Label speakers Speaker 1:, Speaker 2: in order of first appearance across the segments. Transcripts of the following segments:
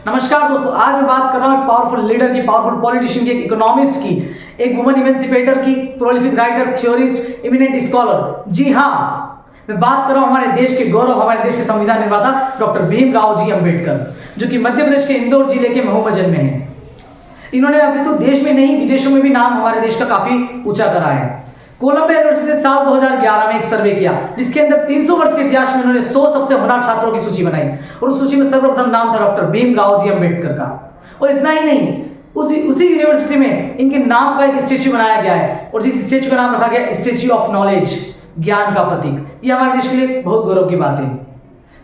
Speaker 1: नमस्कार दोस्तों, आज मैं बात कर रहा हूँ एक पावरफुल लीडर की, पावरफुल पॉलिटिशियन की, एक इकोनॉमिस्ट की, एक वुमन इमेंसिपेटर की, prolific writer, theorist, eminent scholar. जी हाँ, मैं बात कर रहा हूँ हमारे देश के गौरव, हमारे देश के संविधान निर्माता डॉक्टर भीमराव जी अंबेडकर, जो कि मध्य प्रदेश के इंदौर जिले के महू में जन्मे हैं। इन्होंने अभी तो देश में नहीं, विदेशों में भी नाम हमारे देश का काफी ऊंचा करा है। कोलंबिया यूनिवर्सिटी ने साल 2011 में एक सर्वे किया, जिसके अंदर 300 वर्ष के इतिहास में उन्होंने 100 सबसे होनहार छात्रों की सूची बनाई, और उस सूची में सर्वप्रथम नाम था डॉक्टर भीमराव जी अंबेडकर का। और इतना ही नहीं, उसी यूनिवर्सिटी में इनके नाम का एक स्टेच्यू बनाया गया है, और जिस स्टेच्यू का नाम रखा गया स्टेच्यू ऑफ नॉलेज, ज्ञान का प्रतीक। यह हमारे देश के लिए बहुत गौरव की बात है।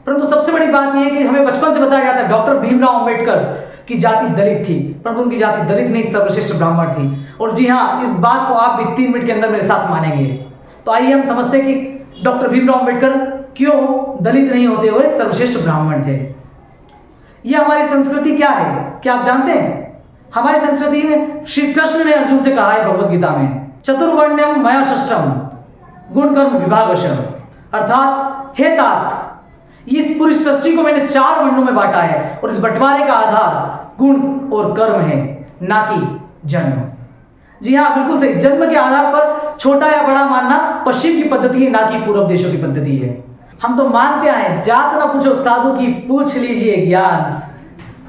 Speaker 1: परंतु सबसे बड़ी बात यह है कि हमें बचपन से बताया गया था डॉक्टर भीमराव अंबेडकर की जाति दलित थी, परंतु उनकी जाति दलित नहीं, सर्वश्रेष्ठ ब्राह्मण थी। और जी हाँ, इस बात को आप भी 3 मिनट के अंदर मेरे साथ मानेंगे। तो आइए हम समझते हैं कि डॉक्टर भीमराव अंबेडकर क्यों दलित नहीं होते हुए सर्वश्रेष्ठ ब्राह्मण थे। यह हमारी संस्कृति क्या है, क्या आप जानते हैं? हमारी संस्कृति में श्री कृष्ण ने अर्जुन से कहा है भगवद गीता में, चतुर्वर्ण्यम मया षष्ठम गुण कर्म विभागशः, अर्थात हे तात, इस पूरी सृष्टि को मैंने 4 वर्णों में बांटा है, और इस बंटवारे का आधार गुण और कर्म है, ना कि जन्म। जी हाँ, बिल्कुल सही। जन्म के आधार पर छोटा या बड़ा मानना पश्चिम की पद्धति है, ना कि पूर्व देशों की पद्धति है। हम तो मानते आए, जात ना पूछो साधु की, पूछ लीजिए ज्ञान,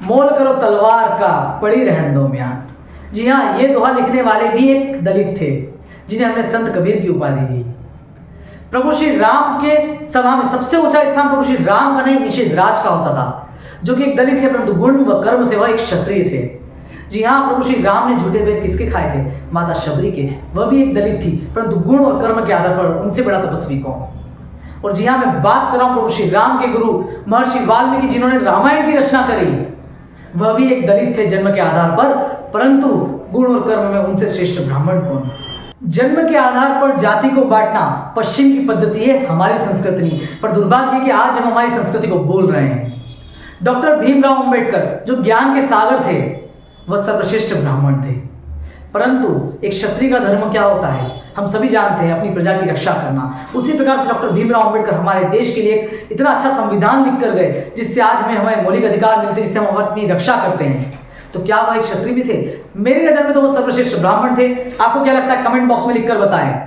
Speaker 1: मोल करो तलवार का, पड़ी रहन दो म्यान। जी हाँ, ये दोहा लिखने वाले भी एक दलित थे, जिन्हें हमने संत कबीर की उपाधि दी। प्रभु श्री राम के सभा में सबसे ऊंचा स्थान प्रभु श्री राम का नहीं, निषेधराज का होता था, जो कि एक दलित थे, परंतु गुण व कर्म से वह एक क्षत्रिय थे। जी हाँ, प्रभु श्री राम ने झूठे बेर किसके खाए थे? माता शबरी के। वह भी एक दलित थी, परंतु गुण और कर्म के आधार पर उनसे बड़ा तपस्वी कौन? और जी हाँ, मैं बात कर रहा हूं प्रभु श्री राम के गुरु महर्षि वाल्मीकि, जिन्होंने रामायण की रचना करी। वह भी एक दलित थे जन्म के आधार पर, परंतु गुण और कर्म में उनसे श्रेष्ठ ब्राह्मण कौन? जन्म के आधार पर जाति को बांटना पश्चिम की पद्धति है, हमारी संस्कृति नहीं। पर दुर्भाग्य है कि आज हम हमारी संस्कृति को भूल रहे हैं। डॉक्टर भीमराव अंबेडकर जो ज्ञान के सागर थे, वह सर्वश्रेष्ठ ब्राह्मण थे। परंतु एक क्षत्रिय का धर्म क्या होता है हम सभी जानते हैं, अपनी प्रजा की रक्षा करना। उसी प्रकार से डॉक्टर भीमराव अंबेडकर हमारे देश के लिए इतना अच्छा संविधान लिख कर गए, जिससे आज हमें मौलिक अधिकार मिलते हैं, जिससे हम अपनी रक्षा करते हैं। तो क्या वह एक क्षत्रिय भी थे? मेरी नजर में तो वो सर्वश्रेष्ठ ब्राह्मण थे। आपको क्या लगता है? कमेंट बॉक्स में लिखकर बताएं।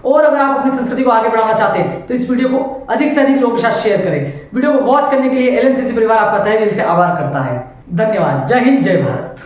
Speaker 1: और अगर आप अपनी संस्कृति को आगे बढ़ाना चाहते हैं तो इस वीडियो को अधिक से अधिक लोगों के साथ शेयर करें। वीडियो को वॉच करने के लिए एलएनसीसी परिवार आपका तहे दिल से आभार करता है। धन्यवाद। जय हिंद, जय भारत।